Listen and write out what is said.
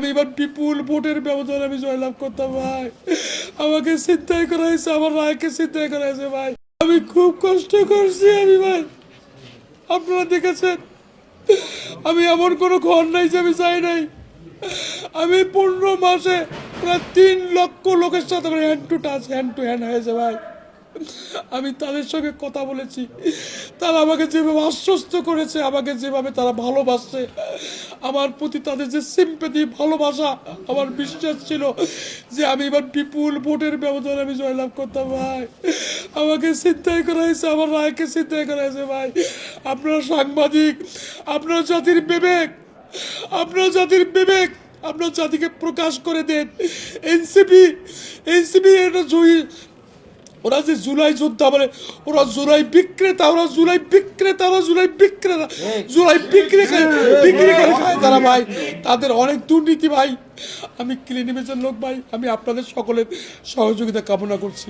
আমি এবার বিপুল ভোটের ব্যবধানে আমি জয়লাভ করতাম ভাই। আমাকে ছিনতাই করা হয়েছে, আমার রায়কে ছিনতাই করা হয়েছে ভাই। আমি খুব কষ্ট করছি আমি ভাই, আপনারা দেখেছেন। আমি এমন কোনো ঘর নাই যে আমি যাই নাই। আমি 15 মাসে প্রায় 3 লক্ষ লোকের সাথে আমার hand to touch, hand to hand হয়েছে ভাই। আমি তাদের সঙ্গে কথা বলেছি, তারা আমাকে যেভাবে আশ্বস্ত করেছে, আমাকে যেভাবে তারা ভালোবাসছে, আমার প্রতি তাদের যে সিম্পেথি, ভালোবাসা, আমার বিশ্বাস ছিল যে আমি এবার বিপুল ভোটের ব্যবধানে আমি জয়লাভ করতাম ভাই। আমাকে ছিনতাই করা হয়েছে, আমার রায়কে ছিনতাই করা হয়েছে ভাই। আপনারা সাংবাদিক, আপনার জাতির বিবেক, আপনার জাতির বিবেক আপনার জাতিকে প্রকাশ করে দেন। এনসিপি এনসিপি এটা ওরা যে জুলাই যোদ্ধা বলে, ওরা জুলাই বিক্রেতা, ওরা জুলাই বিক্রেতা, ওরা জুলাই বিক্রেতা, জুলাই বিক্রি করে খায় তারা ভাই। তাদের অনেক দুর্নীতি ভাই। আমি ক্লিন ইমেজের লোক ভাই, আমি আপনাদের সকলের সহযোগিতা কামনা করছি।